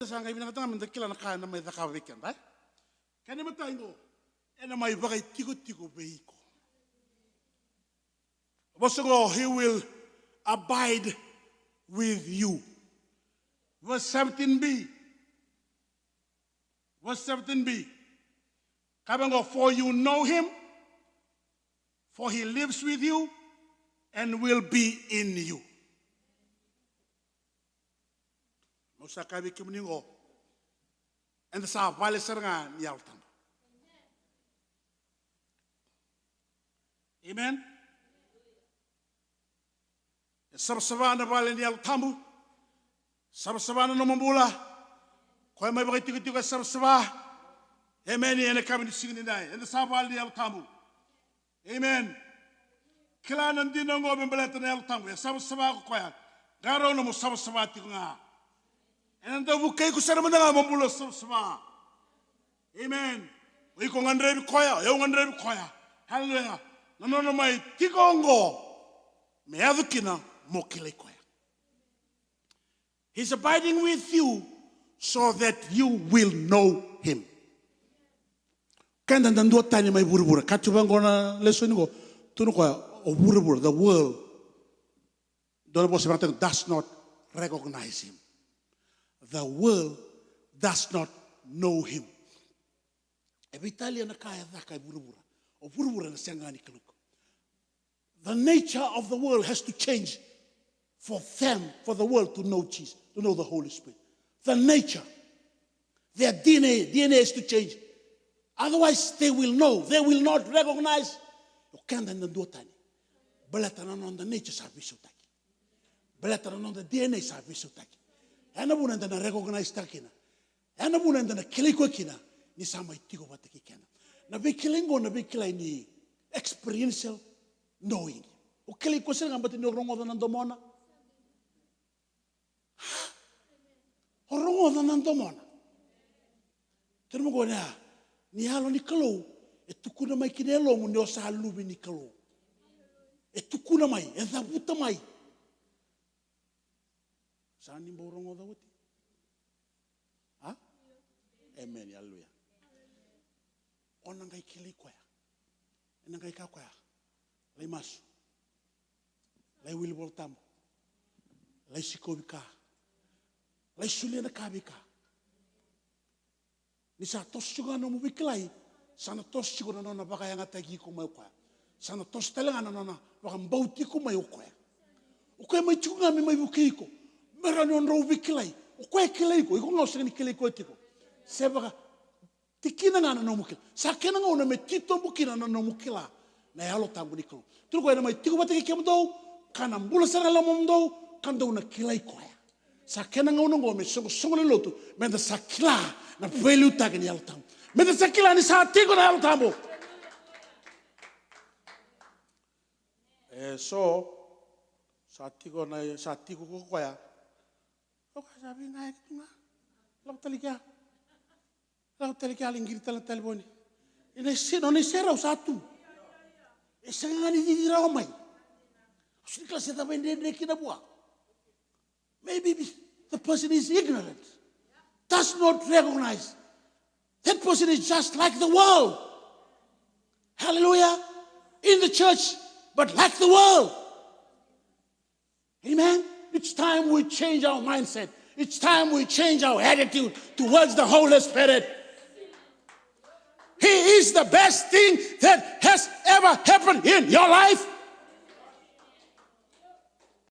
Sanga ibina katanga mendekila na kana mai daka weekend, right? Kani matango ena mai bagai tigo veiko. Bosogo, he will abide with you. Verse 17b. Verse 17b. Kabango, for you know him, for he lives with you and will be in you. Musakabi kimningo. And the sa vale seranga yaltam. Amen. Sabsavana vale yaltamu. Sabsavana no mambula. Koi mai bagi tiga sabsava. Amen. And the coming singing tonight. And the sa vale yaltamu. Amen. Kilanan dinongo bembelatan yaltamu. Sabsava koya. Garo no mo sabsava tinga. And the Vukai Kusaramana Mambula Sma. Amen. We can under choir, young under choir. Hallelujah. No, my Tigongo. Meavukina Mokile choir. He's abiding with you so that you will know him. Kanda nando tani mai burubura. Katubangona lesson go. Tunuka o burubura. The world does not recognize him. The world does not know him. The nature of the world has to change for the world to know Jesus, to know the Holy Spirit. The nature, their DNA has to change. Otherwise, they will know. They will not recognize. The nature service. The DNA service. Ana buna ndana recognize takina. Ana buna ndana kiliko kina ni sama itigo bataki kena. Na bikilingo na bikilai ni experiential knowing. O kiliko sila ngambati ni rongo dana ndomona. O rongo dana ndomona. Termo gona ni halo ni kalo. E tukuna mai kinelo mu ni osa lubi ni kalo. E tukuna mai, e dhabuta mai. Sani borong oda wuti. Ha? Amen, hallelujah. Onangai kili kwaya. Enangai ka kwaya. Lai masu. Lai wilbol tamu. Lai sikobika. Lai suliana kabika. Ni sa tos juga no mubiklai. Sana tos juga no na baka yang atagi ko mai kwaya. Sana tos telenga no na baka mbauti ko mai kwaya. Ukoy mai juga mi mai bukiko. Merano no vikilai. O koe kilai ko, iko ngau sengani kilai ko tiko. Sebaka tikina ngana no mukila. Sakena ngau na me tito mukila no mukila. Na yalo tangu nikolo. Tulu ko na mai tiko batiki kemdo, kana mbula sanga la momdo, kando na kilai ko ya. Sakena ngau no me songo le lotu, menda sakila na velu tagni yalo tangu. Menda sakila ni sa tiko na yalo tangu. So sa tiko ko ya. Sabi nga ito nga. Lau talika alingiri talang telefoni. Inesera usatu. Esa nga ni didira omay. Usini klase tabi hindi kinabuha. Maybe the person is ignorant. Does not recognize. That person is just like the world. Hallelujah. In the church, but like the world. Amen. It's time we change our mindset. It's time we change our attitude towards the Holy Spirit. He is the best thing that has ever happened in your life.